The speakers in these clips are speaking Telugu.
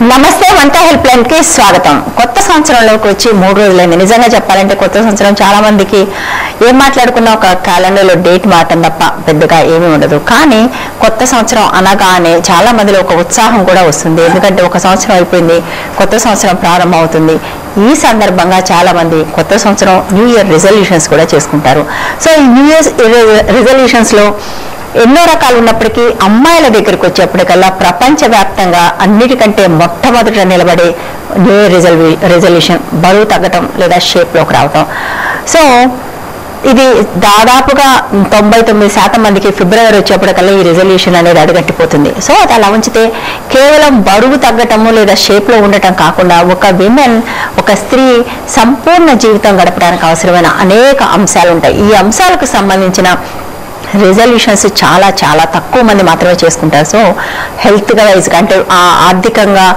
నమస్తే వంట హెల్ప్ లైన్ కి స్వాగతం. కొత్త సంవత్సరంలోకి వచ్చి 3 రోజులైంది. నిజంగా చెప్పాలంటే కొత్త సంవత్సరం చాలా మందికి ఏం మాట్లాడుకున్నా ఒక క్యాలెండర్లో డేట్ మారటం తప్ప పెద్దగా ఏమీ ఉండదు. కానీ కొత్త సంవత్సరం అనగానే చాలా మందిలో ఒక ఉత్సాహం కూడా వస్తుంది. ఎందుకంటే ఒక సంవత్సరం అయిపోయింది, కొత్త సంవత్సరం ప్రారంభం అవుతుంది. ఈ సందర్భంగా చాలా మంది కొత్త సంవత్సరం న్యూ ఇయర్ రిజల్యూషన్స్ కూడా చేసుకుంటారు. సో ఈ న్యూ ఇయర్ రిజల్యూషన్స్ లో ఎన్నో రకాలు ఉన్నప్పటికీ అమ్మాయిల దగ్గరికి వచ్చేప్పటికల్లా ప్రపంచవ్యాప్తంగా అన్నిటికంటే మొట్టమొదట నిలబడే న్యూ ఇయర్ రిజల్యూషన్ బరువు తగ్గటం లేదా షేప్లోకి రావటం. సో ఇది దాదాపుగా 99% మందికి ఫిబ్రవరి వచ్చేప్పటికల్లా ఈ రిజల్యూషన్ అనేది అడుగట్టిపోతుంది. సో అది అలా ఉంచితే కేవలం బరువు తగ్గటము లేదా షేప్లో ఉండటం కాకుండా ఒక స్త్రీ సంపూర్ణ జీవితం గడపడానికి అవసరమైన అనేక అంశాలు ఉంటాయి. ఈ అంశాలకు సంబంధించిన రిజల్యూషన్స్ చాలా చాలా తక్కువ మంది మాత్రమే చేసుకుంటారు. సో హెల్త్గా వైజ్గా అంటే ఆర్థికంగా,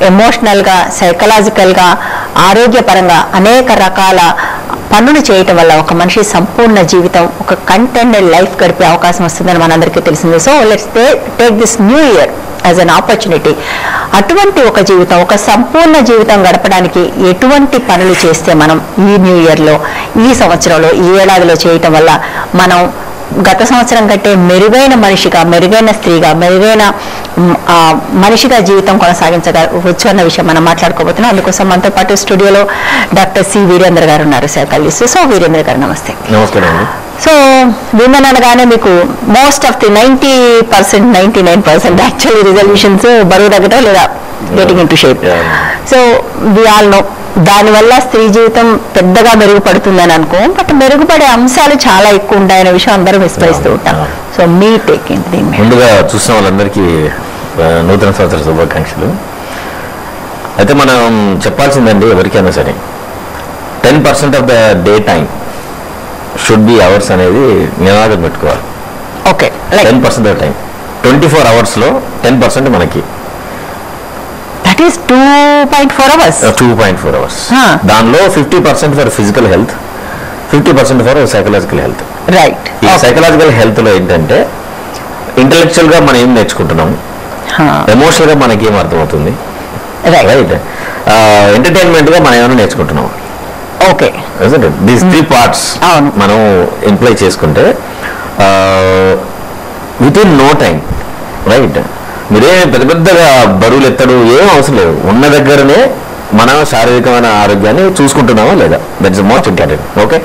ఎమోషనల్గా, సైకలాజికల్గా, ఆరోగ్యపరంగా అనేక రకాల పనులు చేయటం వల్ల ఒక మనిషి సంపూర్ణ జీవితం, ఒక కంటెంటెడ్ లైఫ్ గడిపే అవకాశం వస్తుందని మనందరికీ తెలిసింది. So let's take this new year as an opportunity. అటువంటి ఒక జీవితం, ఒక సంపూర్ణ జీవితం గడపడానికి ఎటువంటి పనులు చేస్తే మనం ఈ న్యూ ఇయర్లో, ఈ సంవత్సరంలో, ఈ ఏడాదిలో చేయటం వల్ల మనం గత సంవత్సరం కంటే మెరుగైన మనిషిగా, మెరుగైన స్త్రీగా, మెరుగైన మనిషిగా జీవితం కొనసాగించవచ్చు అన్న విషయం మనం మాట్లాడుకోబోతున్నాం. అందుకోసం మనతో పాటు స్టూడియోలో డాక్టర్ సి వీరేంద్ర గారు ఉన్నారు, సైకాలజిస్ట్. సో వీరేంద్ర గారు నమస్తే. నమస్కారం. సో విమెన్ అనగానే మీకు most of the 90%, 99% actually resolutions బరువు తగ్గటం లేదా getting into shape. So we all know దానివల్ల స్త్రీ జీవితం పెద్దగా మెరుగుపడుతుందని అనుకో, బట్ మెరుగుపడే అంశాలు చాలా ఎక్కువ ఉంటాయనే విషయం అందరూ విస్మరిస్తూ ఉంటాం. సో మీ టేక్ ఏంటి? ముందుగా చూసిన వాళ్ళందరికీ నూతన సంవత్సర శుభాకాంక్షలు. అయితే మనం చెప్పాల్సిందండి, ఎవరికైనా సరే 10% of the day time should be hours అనేది నినాదం పెట్టుకోవాలి. ఓకే, 10% ఆఫ్ టైం, 24 అవర్స్లో 10% మనకి. That is 2.4 hours. 2.4 అవర్స్. దానిలో 50% for physical health, 50% for psychological health. Right. ఈ సైకలాజికల్ హెల్త్ లో ఏంటంటే ఇంటెలెక్చువల్ గా మనం ఏం నేర్చుకుంటున్నాం, ఎమోషనల్ గా మనకి ఏం అర్థమవుతుంది, రైట్, ఎంటర్టైన్మెంట్ గా మనం ఏమైనా నేర్చుకుంటున్నాం. ఓకే, దీస్ 3 పార్ట్స్ మనం ఎంప్లాయ్ చేసుకుంటే within no time, right, మీరే పెద్ద పెద్దగా బరువులు ఎత్తడు ఏం అవసరం లేదు. ఉన్న దగ్గరనే మన శారీరకమైన ఆరోగ్యాన్ని చూసుకుంటున్నామా లేదా, that is most important. Okay,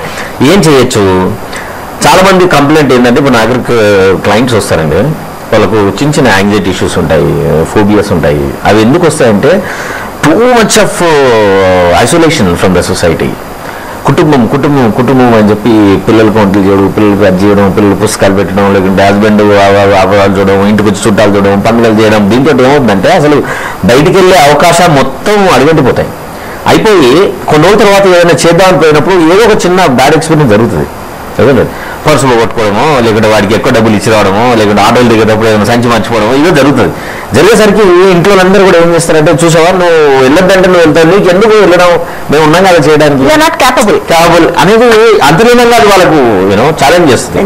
ఏం చేయొచ్చు? చాలా మంది కంప్లైంట్ ఏంటంటే, ఇప్పుడు నా దగ్గరకు క్లయింట్స్ వస్తారండి, వాళ్ళకు చిన్న చిన్న యాంగ్జైటీ ఇష్యూస్ ఉంటాయి, ఫోబియాస్ ఉంటాయి. అవి ఎందుకు వస్తాయంటే too much of isolation from the society. కుటుంబం కుటుంబం కుటుంబం అని చెప్పి పిల్లలకు వంటలు చేయడం, పిల్లలకు అది చేయడం, పిల్లలు పుస్తకాలు పెట్టడం, లేకుంటే హస్బెండ్ ఆభరాలు చూడడం, ఇంటికి వచ్చి చుట్టాలు చూడడం, పండుగలు చేయడం. దీంతో ఏమవుతుందంటే అసలు బయటికి వెళ్ళే అవకాశాలు మొత్తం అడుగంటిపోతాయి. అయిపోయి కొన్ని రోజుల తర్వాత ఏదైనా చేద్దామని పోయినప్పుడు ఏదో ఒక చిన్న బ్యాడ్ ఎక్స్పీరియన్స్ జరుగుతుంది. చదవండి, పర్సులు కొట్టుకోవడమో, లేకుంటే వాడికి ఎక్కువ డబ్బులు ఇచ్చి రావడమో, లేకుంటే ఆటోలు దిగేటప్పుడు ఏదైనా సంచి మర్చిపోవడమో ఇదో జరుగుతుంది. జరిగేసరికి ఇంట్లో అందరూ కూడా ఏం చేస్తారంటే, చూసావా నువ్వు వెళ్ళొద్దంటే నువ్వు వెళ్తావు, నీకు ఎందుకు వెళ్ళడం, మేము ఉన్నాం కదా చేయడానికి, క్యాపబుల్ అనేది అంతర్లీనంగా అది వాళ్ళకు ఛాలెంజ్ చేస్తుంది.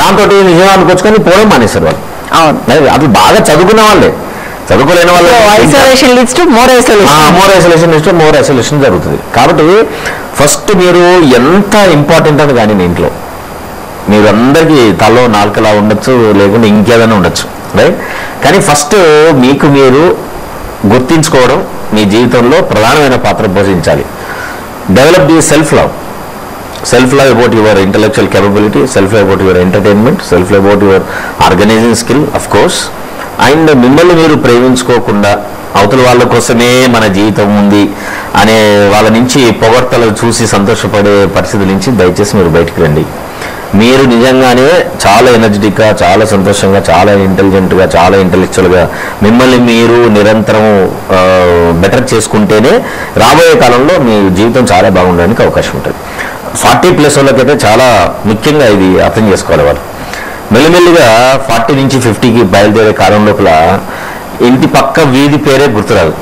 దాంతో నిజం అనుకొచ్చుకొని పోవడం మానేస్తారు వాళ్ళు. అది బాగా చదువుకున్న వాళ్ళే, చదువుకోలేని వాళ్ళు మోర్ ఐసోలేషన్ జరుగుతుంది. కాబట్టి ఫస్ట్ మీరు ఎంత ఇంపార్టెంట్ అని కానీ ఇంట్లో మీరు అందరికీ తలో నాలుకలా ఉండొచ్చు, లేకుంటే ఇంకేదైనా ఉండొచ్చు, రైట్, కానీ ఫస్ట్ మీకు మీరు గుర్తించుకోవడం మీ జీవితంలో ప్రధానమైన పాత్ర పోషించాలి. Develop the self love about your intellectual capability, self love about your entertainment, self love about your organising skill of course. And మిమ్మల్ని మీరు ప్రేమించుకోకుండా అవతల వాళ్ళ కోసమే మన జీవితం ఉంది అనే వాళ్ళ నుంచి పొగడ్తలు చూసి సంతోషపడే పరిస్థితుల నుంచి దయచేసి మీరు బయటకు రండి. మీరు నిజంగానే చాలా ఎనర్జెటిక్గా, చాలా సంతోషంగా, చాలా ఇంటెలిజెంట్గా, చాలా ఇంటెలెక్చువల్గా మిమ్మల్ని మీరు నిరంతరం బెటర్ చేసుకుంటేనే రాబోయే కాలంలో మీ జీవితం చాలా బాగుండడానికి అవకాశం ఉంటుంది. 40+ వాళ్ళకైతే చాలా ముఖ్యంగా ఇది అర్థం చేసుకోవాలి. వాళ్ళు మెల్లిమెల్లిగా 40 నుంచి 50కి బయలుదేరే కాలం లోపల ఇంటి పక్క వీధి పేరే గుర్తురాదు,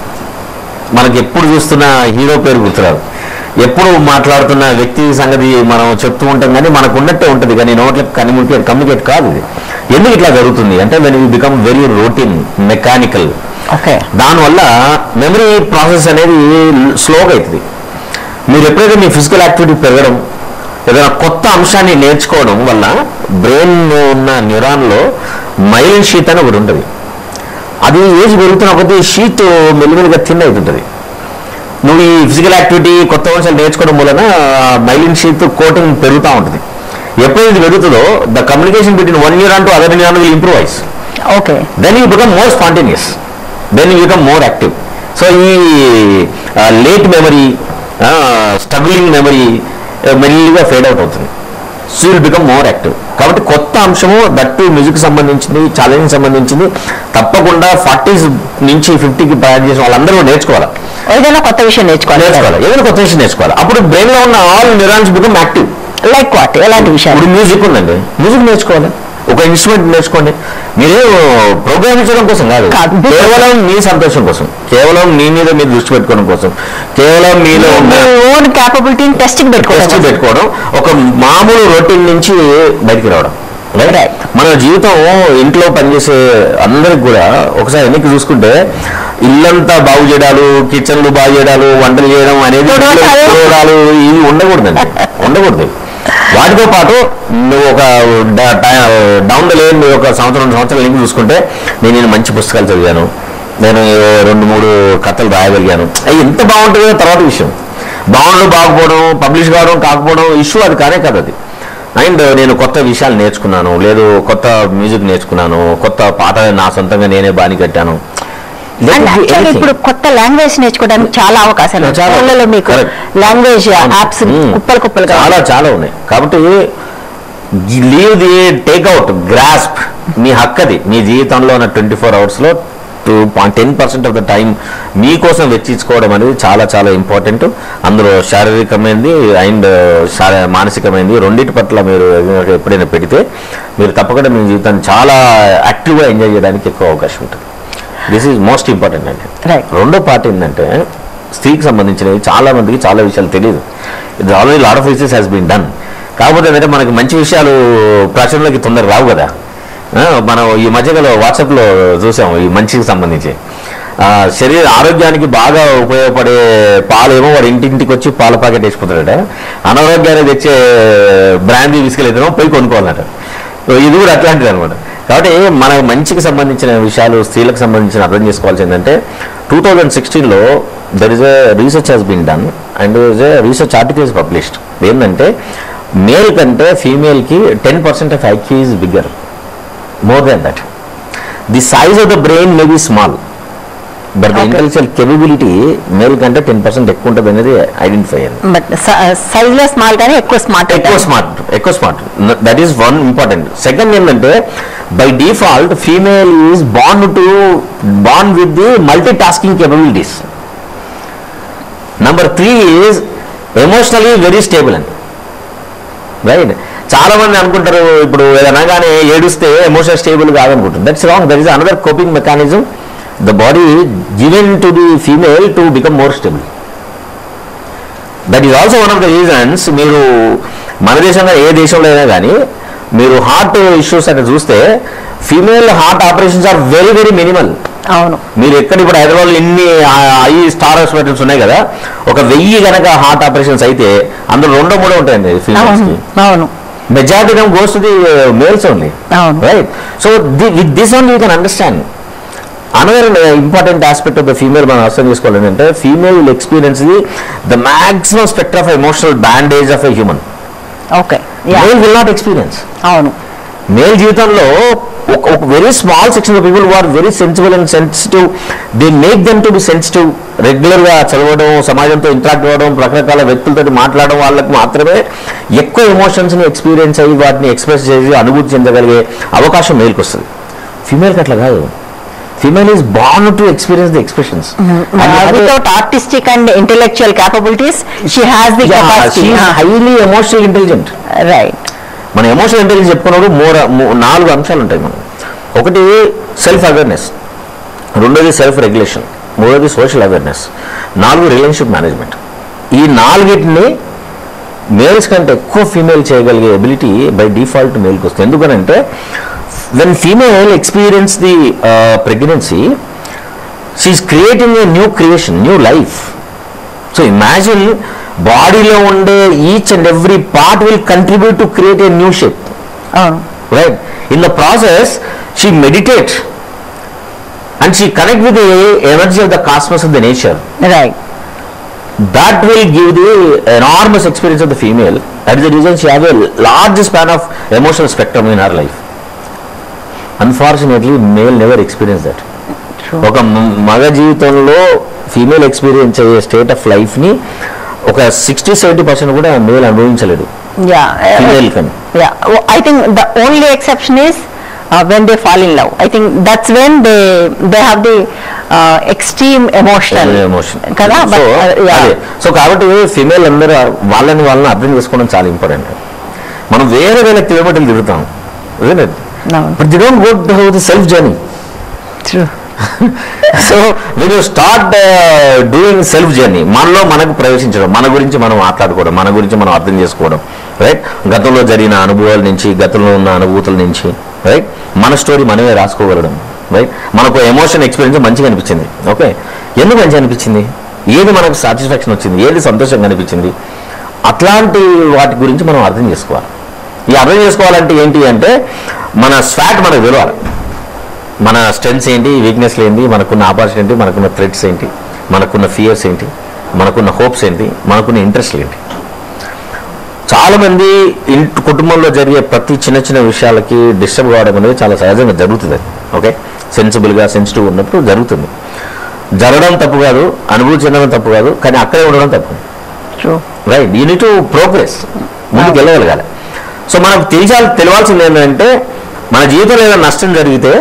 మనకి ఎప్పుడు చూస్తున్న హీరో పేరు గుర్తురాదు, ఎప్పుడు మాట్లాడుతున్న వ్యక్తి సంగతి మనం చెప్తూ ఉంటాం, కానీ మనకు ఉన్నట్టే ఉంటుంది, కానీ నోట్లకు కమ్యూనికేట్ కాదు. ఇది ఎందుకు ఇట్లా జరుగుతుంది అంటే, when you become very routine, mechanical, దానివల్ల మెమరీ ప్రాసెస్ అనేది స్లోగా అవుతుంది. మీరు ఎప్పుడైతే మీ ఫిజికల్ యాక్టివిటీ పెరగడం, ఏదైనా కొత్త అంశాన్ని నేర్చుకోవడం వల్ల బ్రెయిన్ ఉన్న న్యూరాన్లో మైలిన్ షీట్ అని ఒకటి ఉంటుంది. అది ఏజ్ పెరుగుతున్న కొద్దీ షీట్ మెల్లిమెల్లిగా థిన్ అవుతుంటుంది. నువ్వు ఈ ఫిజికల్ యాక్టివిటీ కొత్త అంశాలు నేర్చుకోవడం వలన మైలిన్ షీట్ కోటింగ్ పెరుగుతూ ఉంటుంది. ఎప్పుడైతే ఇది పెరుగుతుందో the communication between one neuron to other neuron will improvise. Then you become more spontaneous, then you become more active. So ఈ లేట్ మెమరీ, స్ట్రగ్లింగ్ మెమరీ మెల్లిగా ఫేడ్ అవుట్ అవుతుంది. So will become more active. కాబట్టి కొత్త అంశము దట్టు మ్యూజిక్ సంబంధించింది, ఛాలెంజ్ సంబంధించింది తప్పకుండా 40s నుంచి 50కి ప్రయాణం చేసిన వాళ్ళందరూ నేర్చుకోవాలి. ఏదైనా కొత్త విషయం నేర్చుకోవాలి. ఏదైనా కొత్త విషయం నేర్చుకోవాలి. అప్పుడు బ్రెయిన్ లో ఉన్న all neurons become active. Like what? ఎలాంటి విషయాలు? ఇప్పుడు మ్యూజిక్ ఉందండి, మ్యూజిక్ నేర్చుకోవాలి. ఒక ఇన్స్ట్రుమెంట్ నేర్చుకోండి. మీరే ప్రోగ్రామ్ చేయడం కోసం కాదు, కేవలం మీ సంతోషం కోసం, కేవలం మీ మీద మీరు దృష్టి పెట్టుకోవడం కోసం, కేవలం మీలో ఓన్ క్యాపబిలిటీని టెస్టింగ్ పెట్టుకోవడం, ఒక మామూలు రొటీన్ నుంచి బయటికి రావడం. మన జీవితం ఇంట్లో పనిచేసే అందరికి కూడా ఒకసారి వెనక్కి చూసుకుంటే ఇల్లంతా బాగు చేయడాలు, కిచెన్లు బాగు చేయడాలు, వంటలు చేయడం అనేది ఇవి ఉండకూడదండి, ఉండకూడదు. వాటితో పాటు నువ్వు ఒక డౌన్ ద లేన్ నువ్వు ఒక సంవత్సరం 2 సంవత్సరాలు లింక్ చూసుకుంటే నేను మంచి పుస్తకాలు చదివాను, నేను 2-3 కథలు రాయగలిగాను, అవి ఎంత బాగుంటుందో తర్వాత విషయం. బాగుపోవడం, పబ్లిష్ కావడం కాకపోవడం ఇష్యూ అది కానే కాదు అది. అండ్ నేను కొత్త విషయాలు నేర్చుకున్నాను, లేదు కొత్త మ్యూజిక్ నేర్చుకున్నాను, కొత్త పాట నా సొంతంగా నేనే బాని కట్టాను. ఇప్పుడు కొత్త లాంగ్వేజ్ నేర్చుకోవడానికి చాలా అవకాశాలు మీకు లాంగ్వేజ్ యాప్స్ కుప్పలు చాలా చాలా ఉన్నాయి. కాబట్టి లీవ్ ది టేక్అవుట్ గ్రాస్ప్ మీ హక్కది. మీ జీవితంలో ఉన్న 24 hours లో 10% ఆఫ్ ద టైం మీకోసం వెచ్చించుకోవడం అనేది చాలా చాలా ఇంపార్టెంట్. అందులో శారీరకమైనది అండ్ మానసికమైనది రెండింటి పట్ల మీరు ఎప్పుడైనా పెడితే మీరు తప్పకుండా మీ జీవితాన్ని చాలా యాక్టివ్గా ఎంజాయ్ చేయడానికి ఎక్కువ అవకాశం ఉంటుంది. దిస్ ఈజ్ మోస్ట్ ఇంపార్టెంట్ అండి. రెండో పార్ట్ ఏంటంటే స్త్రీకి సంబంధించినవి చాలా మందికి చాలా విషయాలు తెలియదు. ఇది already lot of research has been done. కాకపోతే ఏంటంటే మనకి మంచి విషయాలు ప్రచురణలోకి తొందరగా రావు కదా. మనం ఈ మధ్యలో వాట్సాప్లో చూసాము ఈ మంచికి సంబంధించి శరీర ఆరోగ్యానికి బాగా ఉపయోగపడే పాలేమో వాడు ఇంటింటికి వచ్చి పాల ప్యాకెట్ వేసిపోతాడట, అనారోగ్యాన్ని తెచ్చే బ్రాండీ విసుకలేదేమో పోయి కొనుక్కోవాలన్నట. ఇది కూడా అట్లాంటిది అనమాట. కాబట్టి మన మంచికి సంబంధించిన విషయాలు స్త్రీలకు సంబంధించిన అర్థం చేసుకోవాల్సి ఏంటంటే 2016లో there is a research has been done and is a research article is published. ఏంటంటే మేల్ కంటే ఫీమేల్కి 10% of IQ is bigger, more than that. The size of the brain may be small but the intellectual capability male కంటే 10% ఎక్కువ ఉంటుంది అనేది ఐడెంటిఫై అయింది. బట్ సైజ్ లో స్మాల్ కానీ ఎక్కువ smart that is one important. Second ఏంటంటే by default female is born with the multitasking capabilities. Number 3 is emotionally very stable and right. చాలా మంది అనుకుంటారు ఇప్పుడు ఏదైనా కానీ ఏడుస్తే ఎమోషనల్ స్టేబుల్ కాదనుకుంటారు. That's wrong. That is another coping mechanism the body given to the female to become more stable. That is also one of the reasons. మీరు మన దేశంలో ఏ దేశంలో అయినా కానీ మీరు హార్ట్ ఇష్యూస్ అంటే చూస్తే female heart operations are very very minimal. అవును. మీరు ఎక్కడ ఇప్పుడు హైదరాబాద్లో ఇన్ని స్టార్ హాస్పిటల్స్ ఉన్నాయి కదా, 1000 కనుక హార్ట్ ఆపరేషన్స్ అయితే అందులో 2-3 ఉంటాయండి ఫీమేల్స్ కి. అవును. Majority of goes to the males only, right? So with this only you can understand. Another important aspect of the female మనం అర్థం చేసుకోవాలి ఏంటంటే female will experience the maximum spectrum of emotional bandage of a human. Okay. Male will not experience. అవును. మేల్ జీవితంలో ఒక very small section of people who are very sensible and sensitive, they make them to be sensitive. రెగ్యులర్గా చదవడం, సమాజంతో ఇంటరాక్ట్ అవ్వడం, రకరకాల వ్యక్తులతో మాట్లాడడం వాళ్ళకి మాత్రమే ఎక్కువ ఎమోషన్స్ని ఎక్స్పీరియన్స్ అయ్యి వాటిని ఎక్స్ప్రెస్ చేసి అనుభూతి చెందగలిగే అవకాశం మేల్కి వస్తుంది. ఫీమేల్కి అట్లా కాదు. Female is born to experience the expressions. Without artistic and intellectual capabilities, she has the capacity. She is highly emotionally intelligent. Right. మన ఎమోషనల్ ఇంటెలిజెన్స్ చెప్పుకున్నప్పుడు 4 అంశాలు ఉంటాయి మనం. ఒకటి సెల్ఫ్ అవేర్నెస్, రెండోది సెల్ఫ్ రెగ్యులేషన్, మూడోది సోషల్ అవేర్నెస్, 4 రిలేషన్షిప్ మేనేజ్మెంట్. ఈ 4ని మేల్స్ కంటే ఎక్కువ ఫీమేల్ చేయగలిగే ఎబిలిటీ బై డిఫాల్ట్ మేల్కి వస్తుంది. ఎందుకనంటే when female experience the pregnancy, she is creating a new creation, new life. So imagine, బాడీలో ఉండే each and every part will contribute to create a new shape, right? In the process she meditate and she connect with the energy of the cosmos of the nature, right? That will give the enormous experience of the female. That is the reason she has a large span of emotional spectrum in her life. Unfortunately, male never experience that. ఒక మగ జీవితంలో ఫీమేల్ ఎక్స్పీరియన్స్ అయ్యే స్టేట్ ఆఫ్ లైఫ్ ని ఒక 60-70% కూడా మేల్ అనుభవించలేడు. ఫీమేల్ కని. I think the only exception is when they fall in love. I think that's when they have the extreme emotion kada. So కాబట్టి ఫీమేల్ అందరూ వాళ్ళని అర్థం చేసుకోవడం చాలా ఇంపార్టెంట్. మనం వేరే కిలోమీటర్లు తిరుగుతాం, but they don't go to the self journey. So when you start doing self journey, మనకు ప్రవేశించడం, మన గురించి మనం మాట్లాడుకోవడం, మన గురించి మనం అర్థం చేసుకోవడం, రైట్? గతంలో జరిగిన అనుభవాల నుంచి, గతంలో ఉన్న అనుభూతుల నుంచి, రైట్? మన స్టోరీ మనమే రాసుకోగలడం, రైట్? మనకు ఎమోషన్ ఎక్స్పీరియన్స్ మంచిగా అనిపించింది, ఓకే, ఎందుకు మంచిగా అనిపించింది, ఏది మనకు సాటిస్ఫాక్షన్ వచ్చింది, ఏది సంతోషంగా అనిపించింది, అట్లాంటి వాటి గురించి మనం అర్థం చేసుకోవాలి. ఈ అర్థం చేసుకోవాలంటే ఏంటి అంటే మన స్వాట్ మనకు తెలియాలి. మన స్ట్రెంగ్స్ ఏంటి, వీక్నెస్లు ఏంటి, మనకున్న ఆపర్చునిటీ, మనకున్న థ్రెట్స్ ఏంటి, మనకున్న ఫియర్స్ ఏంటి, మనకున్న హోప్స్ ఏంటి, మనకున్న ఇంట్రెస్ట్లు ఏంటి. చాలామంది కుటుంబంలో జరిగే ప్రతి చిన్న విషయాలకి డిస్టర్బ్ కావడం అనేది చాలా సహజంగా జరుగుతుంది. ఓకే, సెన్సిబుల్గా సెన్సిటివ్ ఉన్నప్పుడు జరుగుతుంది. జరగడం తప్పు కాదు, అనుభూతి చెందడం తప్పు కాదు, కానీ అక్కడే ఉండడం తప్పు, right? You need to progress, ముందుకు వెళ్ళగలగాలి. సో మనకు తెలియాల్సింది ఏంటంటే మన జీవితంలో ఏదైనా నష్టం జరిగితే,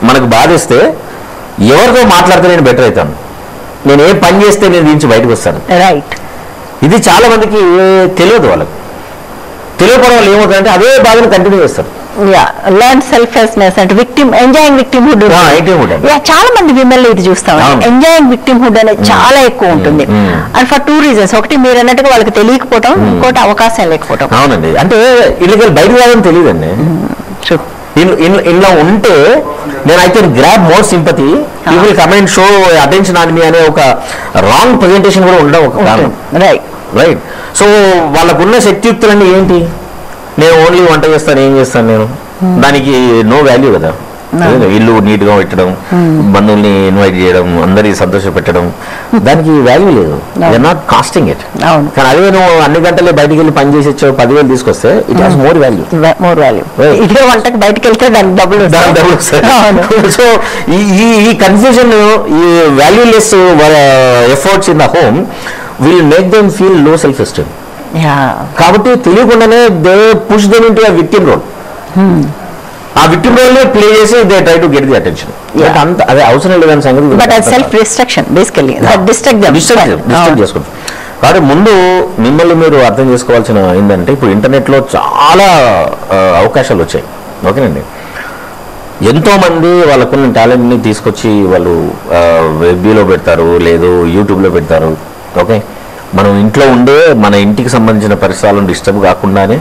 మనకు బాధిస్తే ఎవరితో మాట్లాడితే నేను బెటర్ అవుతాను, నేను ఏ పని చేస్తే నేను దీని నుంచి బయటకు వస్తాను, రైట్? ఇది చాలా మందికి తెలియదు. వాళ్ళకు తెలియకపోవడం వల్ల ఏమవుతుందంటే అదే బాధను కంటిన్యూ చేస్తారు. లర్న్ సెల్ఫ్లెస్నెస్ అంటే ఎంజాయింగ్ విక్టిమ్హుడ్. చాలా మంది విమెన్ ఇది చూస్తాం, ఎంజాయింగ్ విక్టిమ్హుడ్ అనేది చాలా ఎక్కువ ఉంటుంది. And for 2 reasons. ఒకటి మీరు అన్నట్టుగా వాళ్ళకి తెలియకపోవడం, ఇంకోటి అవకాశం లేకపోవడం. అవునండి, అంటే వీళ్ళకి బయటకు రావడం తెలియదండి. ఇంట్లో ఉంటే నేను I can grab more sympathy, you will come and show attention on me అనే ఒక రాంగ్ ప్రెజెంటేషన్ కూడా ఉండడం ఒక కారణం, రైట్? సో వాళ్ళకున్న శక్తియుక్తులన్నీ ఏంటి, నేను ఓన్లీ వంట చేస్తాను, ఏం చేస్తాను నేను, దానికి నో వాల్యూ కదా. ఇల్లు నీట్గా పెట్టడం, బంధువుల్ని ఇన్వైట్ చేయడం, అందరి సంతోష పెట్టడం, దానికి వాల్యూ లేదు. They not costing it. కానీ అదే నువ్వు అన్ని గంటలే బయటికి వెళ్ళి పని చేసి వచ్చావు, 10,000 తీసుకొస్తే ఇట్ హాస్ మోర్ వాల్యూ. ఇదే వంటకి బయటకు వెళ్తే దానికి డబ్బులు. సో ఈ కన్ఫ్యూజన్, ఈ valueless efforts in the home will make them feel లో సెల్ఫ్ ఎస్టీమ్. కాబట్టి తెలియకుండానే they push them into a victim role. ఆ విక్టిమ్ రోల్ ప్లే చేసి they try to get the attention. అంత అదే అవసరం లేదని సంగతి. బట్ అది సెల్ఫ్ డిస్ట్రక్షన్ బేసికల్లీ, డిస్ట్రాక్ట్ చేసుకుంటాం. కాబట్టి ముందు మిమ్మల్ని మీరు అర్థం చేసుకోవాల్సిన ఏంటంటే, ఇప్పుడు ఇంటర్నెట్లో చాలా అవకాశాలు వచ్చాయి, ఓకేనండి. ఎంతోమంది వాళ్ళకున్న టాలెంట్ని తీసుకొచ్చి వాళ్ళు వెబ్లో పెడతారు, లేదు యూట్యూబ్లో పెడతారు, ఓకే. మనం ఇంట్లో ఉండే మన ఇంటికి సంబంధించిన పరిసరాలను డిస్టర్బ్ కాకుండానే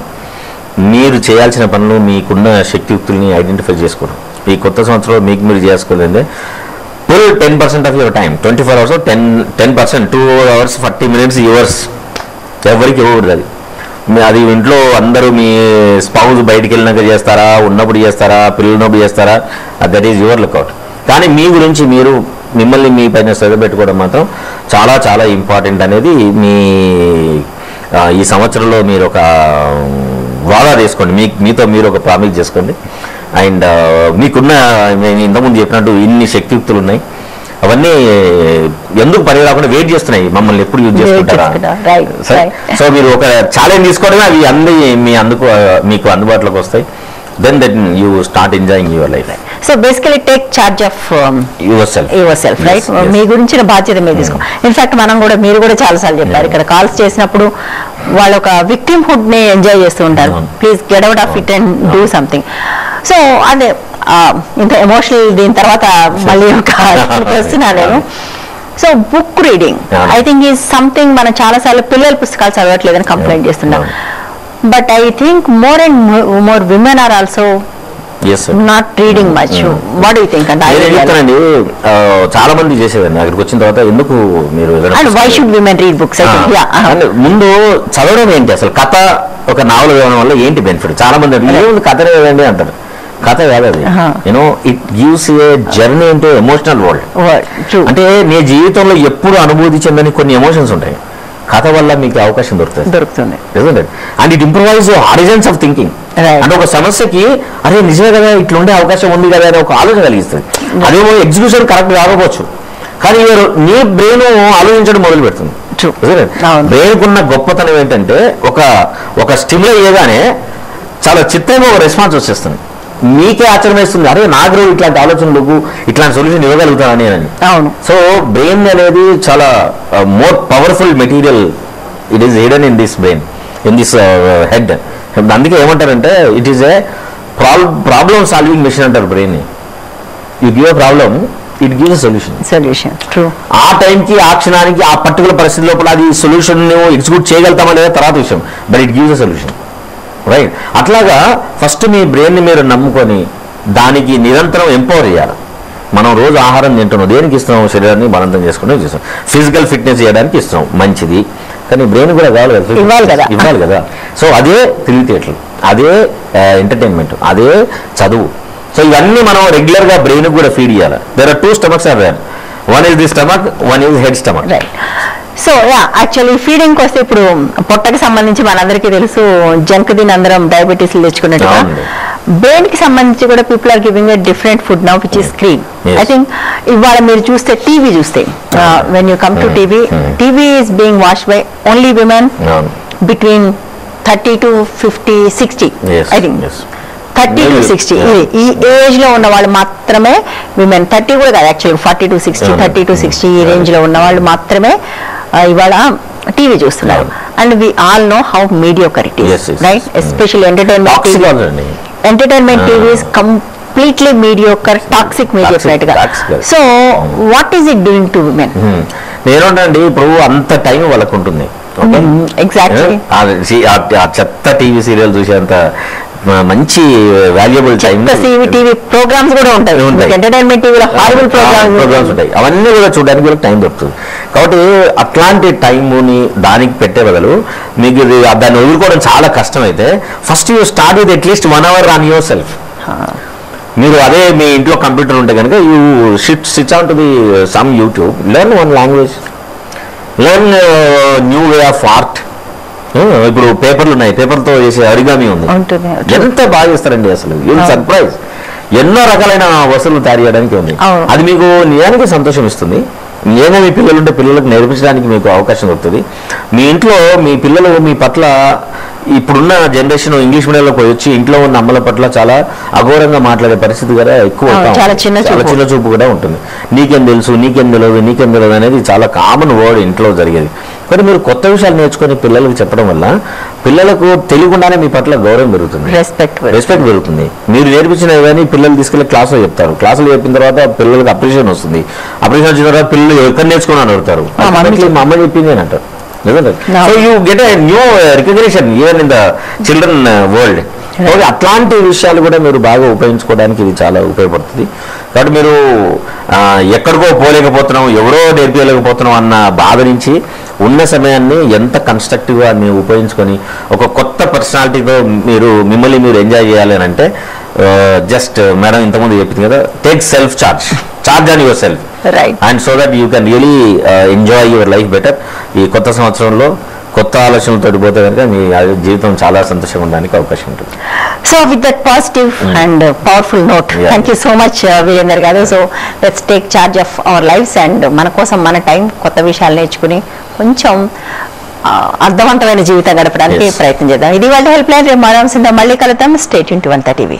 మీరు చేయాల్సిన పనులు, మీకున్న శక్తియుక్తుల్ని ఐడెంటిఫై చేసుకోవడం. ఈ కొత్త సంవత్సరంలో మీకు మీరు చేసుకోలేదే full 10% of your time, 24 hours 10%, 2 hours 40 minutes yours. ఎవరికి ఇవ్వకూడదు అది. అది ఇంట్లో అందరూ మీ స్పౌజ్ బయటికి వెళ్ళినాక చేస్తారా, ఉన్నప్పుడు చేస్తారా, పిల్లలున్నప్పుడు చేస్తారా, దట్ ఈజ్ యువర్ లుక్అవుట్. కానీ మీ గురించి మీరు మిమ్మల్ని మీ పైన శ్రద్ధ పెట్టుకోవడం మాత్రం చాలా చాలా ఇంపార్టెంట్ అనేది ఈ సంవత్సరంలో మీరు ఒక వాదా తీసుకోండి, మీతో మీరు ఒక ప్రామిస్ చేసుకోండి. అండ్ మీకున్న, నేను ఇంతకుముందు చెప్పినట్టు ఇన్ని శక్తియుక్తులు ఉన్నాయి, అవన్నీ ఎందుకు పని రాకుండా వెయిట్ చేస్తున్నాయి, మమ్మల్ని ఎప్పుడు యూజ్ చేసుకుంటారా. సో మీరు ఒక ఛాలెంజ్ తీసుకోవడమే, అవి అన్ని మీకు అందుబాటులోకి వస్తాయి. Then you start enjoying your life. So basically take charge of yourself, right? మీ గురించిన బాధ్యత మీరు తీసుకో. ఇన్ఫాక్ట్ మీరు కూడా చాలాసార్లు చెప్పారు ఇక్కడ కాల్స్ చేసినప్పుడు, వాళ్ళు ఒక విక్టిమ్హుడ్ ని ఎంజాయ్ చేస్తూ ఉంటారు. Please get out of it and do something. So అదే ఇంత ఎమోషనల్ దీని తర్వాత మళ్ళీ ఒక వస్తున్నా నేను. So book reading I think is something, మనం చాలాసార్లు పిల్లల పుస్తకాలు చదవట్లేదని కంప్లైంట్ చేస్తున్నాం. But I think more and more women are also not reading much. What you think? అంటే చెప్తానండి, చాలా మంది చేసేదండి అక్కడికి వచ్చిన తర్వాత ఎందుకు మీరు why should women read books? ముందు చదవడం ఏంటి, అసలు కథ ఒక నావల్ చదవడం వల్ల ఏంటి బెనిఫిట్? చాలా మంది ఏముంది కథ లేదండి అంటారు. కథ కాదు అది, you know it gives a journey into emotional world. అంటే నీ జీవితంలో ఎప్పుడు అనుభూతి చెందని కొన్ని ఎమోషన్స్ ఉంటాయి, కథ వల్ల మీకు అవకాశం దొరుకుతుంది. And it improvise horizons of thinking. అంటే ఒక సమస్యకి అరే నిజమే కదా ఇట్లా ఉండే అవకాశం ఉంది కదా అని ఒక ఆలోచన కలిగిస్తుంది. అదేమో ఎగ్జిక్యూషన్ కరెక్ట్ కాకపోవచ్చు, కానీ నీ బ్రెయిన్ ఆలోచించడం మొదలు పెడుతుంది. బ్రెయిన్ కున్న గొప్పతనం ఏంటంటే ఒక స్టిమ్యులై చేయగానే చాలా చిత్తంగా ఒక రెస్పాన్స్ వచ్చేస్తుంది. మీకే ఆశ్చర్యం వేస్తుంది, అరే నాకు ఇట్లాంటి ఆలోచనలకు ఇట్లాంటి సొల్యూషన్ ఇవ్వగలుగుతానని అని. అవును. సో బ్రెయిన్ అనేది చాలా more powerful material. It is hidden in this brain, in this head. అందుకే ఏమంటారంటే it is a problem solving machine అంటారు brain. You give a problem, it gives solution. ఆ టైంకి ఆ క్షణానికి ఆ పర్టికులర్ పరిస్థితి లోపల అది సొల్యూషన్ ఎగ్జిక్యూట్ చేయగలుగుతామా లేదా తర్వాత విషయం, but it gives a solution. Right. అట్లాగా ఫస్ట్ మీ బ్రెయిన్ని మీరు నమ్ముకొని దానికి నిరంతరం ఎంపవర్ చేయాలి. మనం రోజు ఆహారం తింటున్నాం, దేనికి ఇస్తున్నాం? శరీరాన్ని బలంతం చేసుకుంటే చేస్తాం, ఫిజికల్ ఫిట్నెస్ చేయడానికి ఇస్తున్నాం, మంచిది. కానీ బ్రెయిన్ కూడా ఇవ్వాలి కదా. సో అదే తెలివితేటలు, అదే ఎంటర్టైన్మెంట్, అదే చదువు. సో ఇవన్నీ మనం రెగ్యులర్గా బ్రెయిన్ కూడా ఫీడ్ చేయాలి. There are 2 stomachs are there. One is the stomach, one is head stomach. So actually feeding వస్తే ఇప్పుడు పొట్టకి సంబంధించి మనందరికీ తెలుసు, జంక్ దీని అందరం డయాబెటీస్ తెచ్చుకున్నట్టుగా బ్రెయిన్ కి సంబంధించి కూడా people are giving a different food now which is screen. I think ఇవాళ మీరు చూస్తే టీవీ చూస్తే when you come to TV is being watched by only women between 30 to 50, 60. I think 30 to 60 ఈ ఏజ్ లో ఉన్న వాళ్ళు మాత్రమే విమెన్. 30 కూడా కాదు యాక్చువల్లీ, 40 to 60, 30 to 60 ఈ రేంజ్ లో ఉన్న వాళ్ళు మాత్రమే ఇవాళ టీవీ చూస్తున్నారు. And we all know how mediocre it is, right? Especially entertainment TV is completely mediocre, toxic mediocre గా. So what is it doing to women? నేనండి ఇప్పుడు అంత టైం వాళ్ళకు ఉంటుంది. ఎగ్జాక్ట్లీ. ఆ చెత్త టీవీ సీరియల్ చూసేంత మంచి వాల్యుబుల్ టైం టీవీ ప్రోగ్రామ్స్ కూడా ఉంటాయి, ఎంటర్టైన్మెంట్ టీవీలో హారబుల్ ప్రోగ్రామ్స్ ఉంటాయి, అవన్నీ కూడా చూడడానికి కూడా టైం దొరుకుతుంది. కాబట్టి అట్లాంటి టైముని దానికి పెట్టే బదులు మీకు దాన్ని వదులుకోవడం చాలా కష్టమైతే first you start with at least 1 hour on your self. మీరు అదే మీ ఇంట్లో కంప్యూటర్ ఉంటే కనుక you switch on to the some YouTube, learn one language, learn new way of art. ఇప్పుడు పేపర్లు ఉన్నాయి, పేపర్తో చేసే అరిగామి ఉంది, ఎంత బాగా చేస్తారండి అసలు, యూ సర్ప్రైజ్. ఎన్నో రకాలైన వస్తువులు తయారు చేయడానికి ఉంది. అది మీకు నిజానికి సంతోషం ఇస్తుంది. ఏమో మీ పిల్లలు ఉంటే పిల్లలకు నేర్పించడానికి మీకు అవకాశం దొరుకుతుంది. మీ ఇంట్లో మీ పిల్లలు మీ పట్ల ఇప్పుడున్న జనరేషన్ ఇంగ్లీష్ మీడియంలోకి వచ్చి ఇంట్లో ఉన్న అమ్మల పట్ల చాలా అఘోరంగా మాట్లాడే పరిస్థితి కూడా ఎక్కువ, చాలా చిన్న చూపు కూడా ఉంటుంది. నీకేం తెలుసు, నీకేం తెలియదు అనేది చాలా కామన్ వర్డ్ ఇంట్లో జరిగేది. కానీ మీరు కొత్త విషయాలు నేర్చుకొని పిల్లలకు చెప్పడం వల్ల పిల్లలకు తెలియకుండానే మీ పట్ల గౌరవం పెరుగుతుంది, రెస్పెక్ట్ పెరుగుతుంది. మీరు నేర్పించినవి కానీ పిల్లలు తీసుకెళ్లి క్లాసులో చెప్తారు, క్లాసులో చెప్పిన తర్వాత పిల్లలకు అప్రిషియేషన్ వస్తుంది. అప్రిషియేషన్ వచ్చిన తర్వాత పిల్లలు ఎక్కడ నేర్చుకుని అని అడుగుతారు, మా అమ్మ చెప్పింది అని అంటారు. So you get a new recognition even in the children world. అట్లాంటి విషయాలు కూడా మీరు బాగా ఉపయోగించుకోవడానికి ఇది చాలా ఉపయోగపడుతుంది. కాబట్టి మీరు ఎక్కడికో పోలేకపోతున్నాం, ఎవరో నేర్పించలేకపోతున్నాం అన్న బాధ నుంచి ఉన్న సమయాన్ని ఎంత కన్స్ట్రక్టివ్గా మీరు ఉపయోగించుకొని ఒక కొత్త పర్సనాలిటీతో మిమ్మల్ని మీరు ఎంజాయ్ చేయాలి అని అంటే జస్ట్ మేడం ఇంతకుముందు చెప్పింది కదా, take self charge on your self, and so that you can really enjoy your life better. ఈ కొత్త సంవత్సరంలో కొత్త ఆలోచనలతో పోతే కనుక మీ జీవితం చాలా సంతోషంగా ఉండడానికి అవకాశం ఉంటుంది. So with that positive and powerful note, thank you so much Virender గారు. So let's take charge of our lives and మన కోసం మన టైం కొత్త విషయాలు నేర్చుకుని కొంచెం అర్థవంతమైన జీవితం గడపడానికి ప్రయత్నం చేద్దాం. ఇది వాళ్ళ హెల్ప్ లైన్. రేపు మళ్ళీ కలుద్దాం. Stay tune to Vanitha TV.